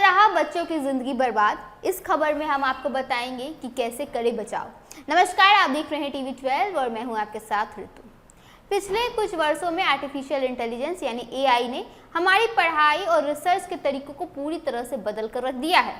रहा बच्चों की जिंदगी बर्बाद, इस खबर में हम आपको बताएंगे कि कैसे करें बचाव। नमस्कार, आप देख रहे हैं टीवी 12 और मैं हूं आपके साथ ऋतु। पिछले कुछ वर्षों में आर्टिफिशियल इंटेलिजेंस यानी एआई ने हमारी पढ़ाई और रिसर्च के तरीकों को पूरी तरह से बदल कर रख दिया है।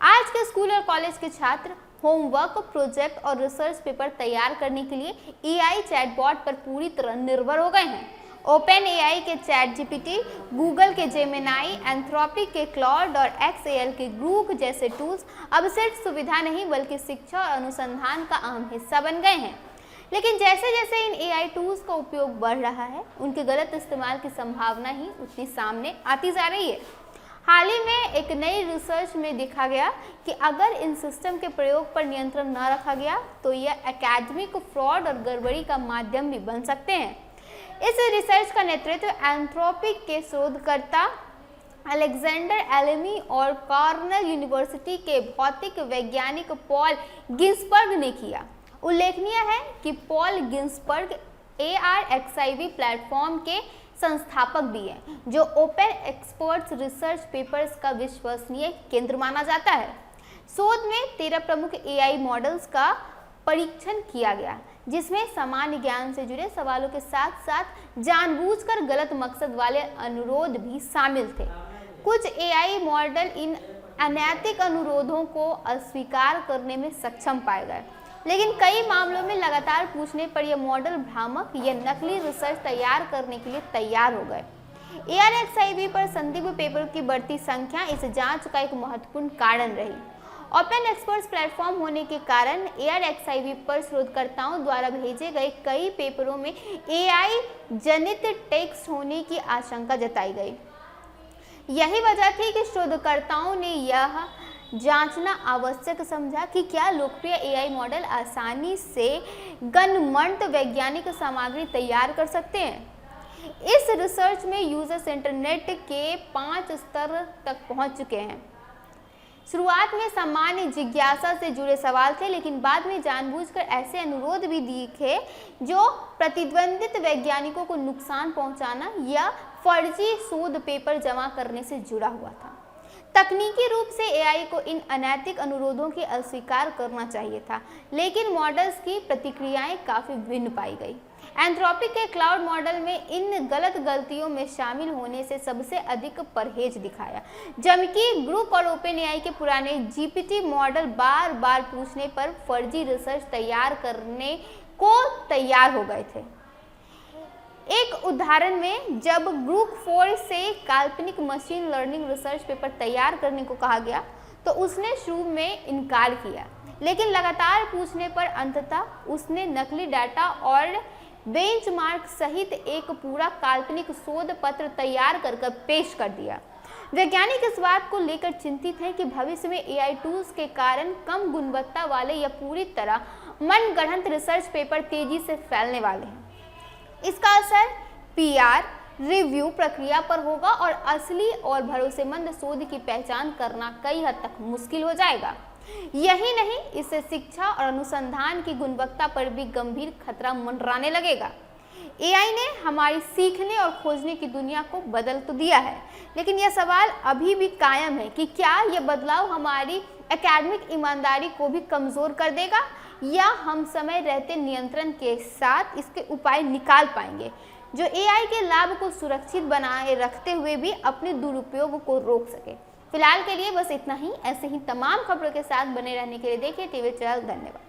आज के स्कूल और कॉलेज के छात्र होमवर्क, प्रोजेक्ट और रिसर्च पेपर तैयार करने के लिए एआई चैटबॉट पर पूरी तरह निर्भर हो गए हैं। ओपन एआई के चैट जीपीटी, गूगल के जेमिनाई, एंथ्रोपिक के क्लॉड और XAL के ग्रूक जैसे टूल्स अब सिर्फ सुविधा नहीं बल्कि शिक्षा और अनुसंधान का अहम हिस्सा बन गए हैं। लेकिन जैसे जैसे इन एआई टूल्स का उपयोग बढ़ रहा है, उनके गलत इस्तेमाल की संभावना ही उतनी सामने आती जा रही है। हाल ही में एक नई रिसर्च में देखा गया कि अगर इन सिस्टम के प्रयोग पर नियंत्रण न रखा गया तो यह एकेडमिक फ्रॉड और गड़बड़ी का माध्यम भी बन सकते हैं। इस रिसर्च का नेतृत्व एंथ्रोपिक के शोधकर्ता अलेक्जेंडर एलेमी और कॉर्नेल यूनिवर्सिटी के भौतिक वैज्ञानिक पॉल गिन्सबर्ग ने किया। उल्लेखनीय है कि पॉल गिन्सबर्ग ARXIV प्लेटफॉर्म के संस्थापक भी हैं, जो ओपन एक्सपर्ट्स रिसर्च पेपर्स का विश्वसनीय केंद्र माना जाता है। शोध में 13 प्रमुख एआई मॉडल्स का परीक्षण किया गया, जिसमें सामान्य ज्ञान से जुड़े सवालों के साथ साथ जानबूझकर गलत मकसद वाले अनुरोध भी शामिल थे। कुछ एआई मॉडल इन अनैतिक अनुरोधों को अस्वीकार करने में सक्षम पाए गए, लेकिन कई मामलों में लगातार पूछने पर यह मॉडल भ्रामक या नकली रिसर्च तैयार करने के लिए तैयार हो गए। ARXIV पर संदिग्ध पेपर की बढ़ती संख्या इस जांच का एक महत्वपूर्ण कारण रही। ओपन एक्सपर्ट्स प्लेटफॉर्म होने के कारण ARXIV पर शोधकर्ताओं द्वारा भेजे गए कई पेपरों में एआई जनित टेक्स्ट होने की आशंका जताई गई। यही वजह थी कि शोधकर्ताओं ने यह जांचना आवश्यक समझा कि क्या लोकप्रिय एआई मॉडल आसानी से गणमान्य वैज्ञानिक सामग्री तैयार कर सकते हैं। इस रिसर्च में यूजर्स इंटरनेट के 5 स्तर तक पहुंच चुके हैं। शुरुआत में सामान्य जिज्ञासा से जुड़े सवाल थे, लेकिन बाद में जानबूझकर ऐसे अनुरोध भी दिखे जो प्रतिद्वंदित वैज्ञानिकों को नुकसान पहुंचाना या फर्जी शोध पेपर जमा करने से जुड़ा हुआ था। तकनीकी रूप से एआई को इन अनैतिक अनुरोधों की अस्वीकार करना चाहिए था, लेकिन मॉडल्स की प्रतिक्रियाएं काफी भिन्न पाई गई। एंथ्रोपिक के क्लाउड मॉडल में इन गलत गलतियों में शामिल होने से सबसे अधिक परहेज दिखाया, जबकि ग्रुप और ओपन एआई के पुराने जीपीटी मॉडल बार बार पूछने पर फर्जी रिसर्च तैयार करने को तैयार हो गए थे। एक उदाहरण में जब ग्रुप 4 से काल्पनिक मशीन लर्निंग रिसर्च पेपर तैयार करने को कहा गया तो उसने शुरू में इनकार किया, लेकिन लगातार पूछने पर अंततः उसने नकली डाटा और बेंचमार्क सहित एक पूरा काल्पनिक शोध पत्र तैयार कर पेश कर दिया। वैज्ञानिक इस बात को लेकर चिंतित हैं कि भविष्य में एआई टूल्स के कारण कम गुणवत्ता वाले या पूरी तरह मनगढ़ंत रिसर्च पेपर तेजी से फैलने वाले हैं। इसका असर PR रिव्यू प्रक्रिया पर होगा और असली और भरोसेमंद शोध की पहचान करना कई हद तक मुश्किल हो जाएगा। यही नहीं, इससे शिक्षा और अनुसंधान की गुणवत्ता पर भी गंभीर खतरा मंडराने लगेगा। एआई ने हमारी सीखने और खोजने की दुनिया को बदल तो दिया है, लेकिन यह सवाल अभी भी कायम है कि क्या यह बदलाव हमारी एकेडमिक ईमानदारी को भी कमजोर कर देगा या हम समय रहते नियंत्रण के साथ इसके उपाय निकाल पाएंगे जो एआई के लाभ को सुरक्षित बनाए रखते हुए भी अपने दुरुपयोग को रोक सके। फिलहाल के लिए बस इतना ही। ऐसे ही तमाम खबरों के साथ बने रहने के लिए देखिए टीवी 12। धन्यवाद।